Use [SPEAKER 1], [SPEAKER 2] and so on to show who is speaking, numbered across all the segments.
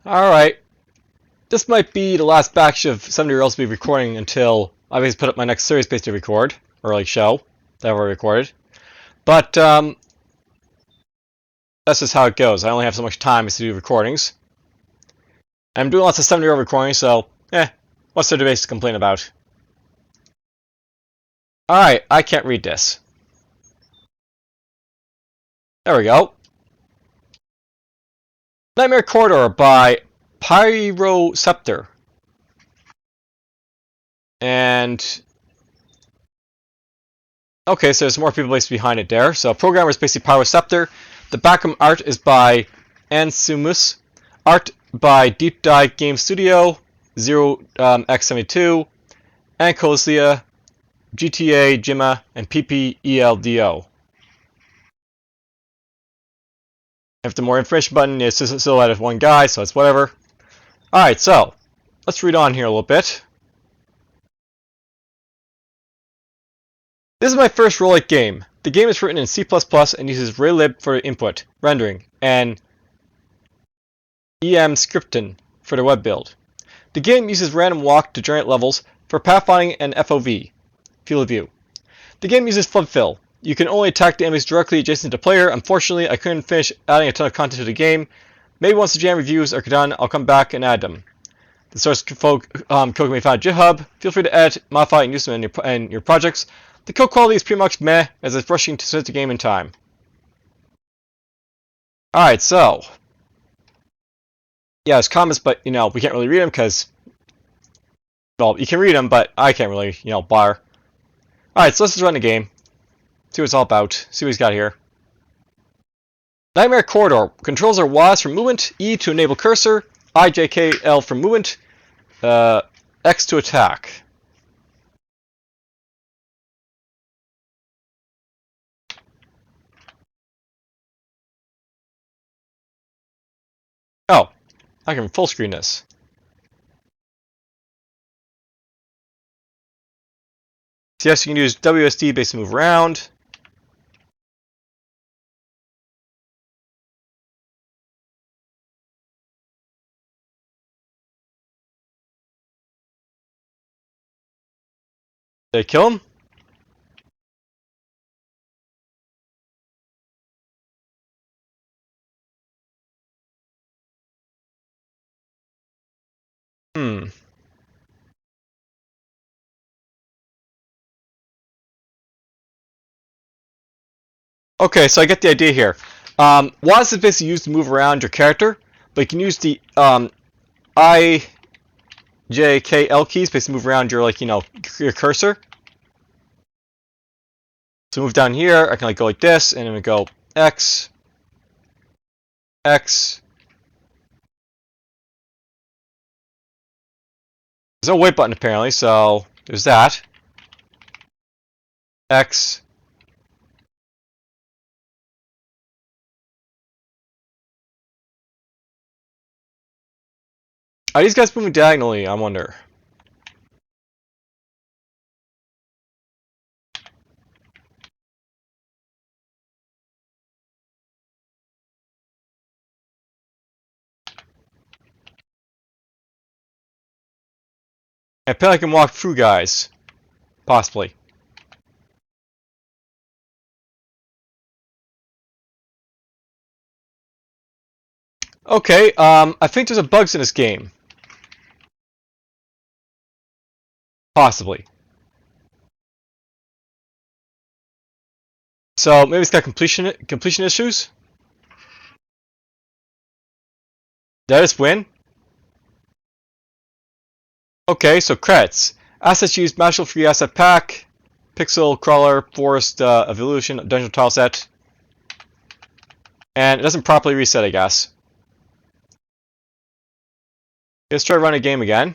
[SPEAKER 1] Alright, this might be the last batch of 7DRLs to be recording until I basically put up my next series based to record, or like show that I've already recorded. But that's just how it goes. I only have so much time to do recordings. I'm doing lots of 7DRL recordings, so what's there to basically complain about? Alright, I can't read this. There we go. Nightmare Corridor by Pyroceptor. And okay, so there's more people basically behind it there. So programmer is basically Pyroceptor. The background art is by Ansumus. Art by Deep Dive Game Studio, 0x72, Ancosia, GTA, Jimma, and PPELDO. If the more information button is silhouette of one guy, so it's whatever. Alright, so let's read on here a little bit. This is my first roguelike game. The game is written in C++ and uses Raylib for input, rendering, and emscripten for the web build. The game uses random walk to generate levels for pathfinding and FOV, field of view. The game uses flood fill. You can only attack the enemies directly adjacent to the player. Unfortunately, I couldn't finish adding a ton of content to the game. Maybe once the jam reviews are done, I'll come back and add them. The source code can be found at GitHub. Feel free to edit, modify, and use them in your projects. The code quality is pretty much meh, as it's rushing to submit the game in time. Alright, so yeah, there's comments, but we can't really read them because, well, you can read them, but I can't really, bar. Alright, so let's just run the game. See what it's all about. See what he's got here. Nightmare Corridor. Controls are WASD for movement, E to enable cursor, IJKL for movement, X to attack. Oh, I can full screen this. So yes, you can use WSD basically move around. Did I kill him? Okay, so I get the idea here. WASD is basically used to move around your character, but you can use the I, J, K, L keys basically move around your your cursor. So move down here, I can go like this, and then we go X, X. There's no wait button apparently, so there's that. X. Are these guys moving diagonally, I wonder? I feel like I can walk through guys. Possibly. Okay, I think there's a bugs in this game. Possibly. So maybe it's got completion issues? Did I just win? Okay, so credits. Assets used, Magical Free Asset Pack, Pixel Crawler, Forest Evolution, Dungeon Tile Set. And it doesn't properly reset, I guess. Let's try running a game again.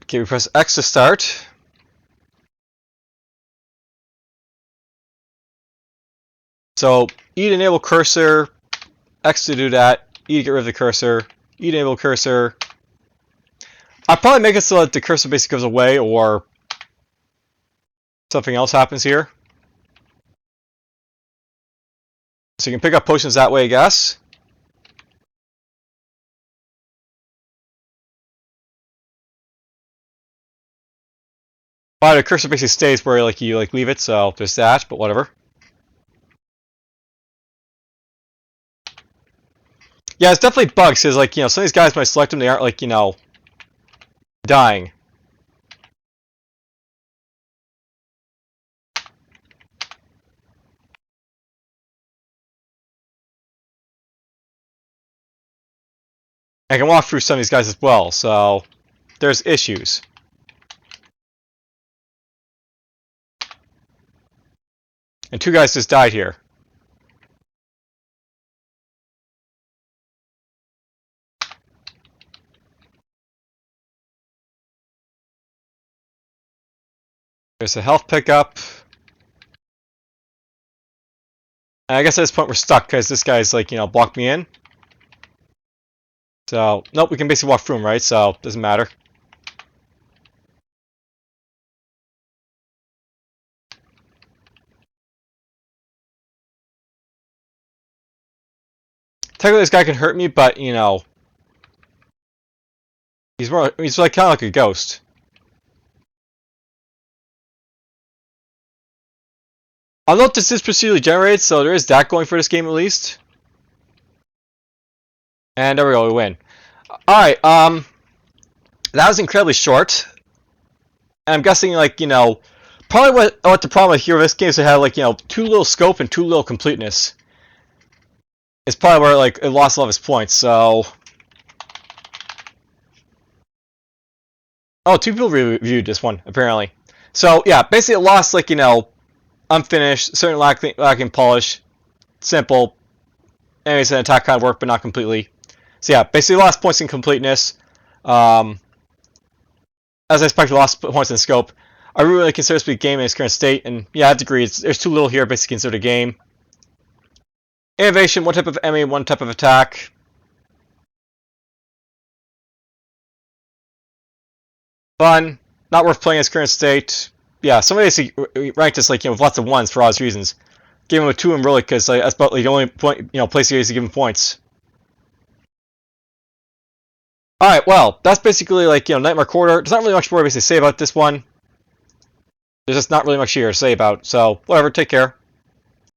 [SPEAKER 1] Okay, we press X to start. So E to enable cursor, X to do that, E to get rid of the cursor, E to enable cursor. I'll probably make it so that the cursor basically goes away, or something else happens here. So you can pick up potions that way, I guess. But the cursor basically stays where you leave it, so there's that, but whatever. Yeah, it's definitely bugs, because some of these guys when I select them, they aren't dying. I can walk through some of these guys as well, so there's issues. And 2 guys just died here. There's a health pickup. And I guess at this point we're stuck because this guy's blocked me in. So, nope, we can basically walk through him, right? So, doesn't matter. Technically, this guy can hurt me, but he's like kind of like a ghost. I'll note this is procedurally generated, so there is that going for this game at least. And there we go, we win. Alright, that was incredibly short. And I'm guessing, probably what the problem here with this game is it had, too little scope and too little completeness. It's probably where, it lost a lot of its points, so... Oh, 2 people reviewed this one, apparently. So, yeah, basically it lost, unfinished, certain lacking polish, simple. Anyways, an attack kind of worked, but not completely. So yeah, basically lost points in completeness. As I expected, lost points in scope. I really consider this to be a game in its current state, and yeah, I'd agree. There's too little here, basically considered a game. Innovation, one type of enemy, one type of attack. Fun, not worth playing in its current state. Yeah, somebody ranked this with lots of 1s for obvious reasons. Gave him a 2 and really because that's about the only point place he is given points. Alright, well, that's basically Nightmare Corridor. There's not really much more to say about this one. There's just not really much here to say about, so whatever, take care.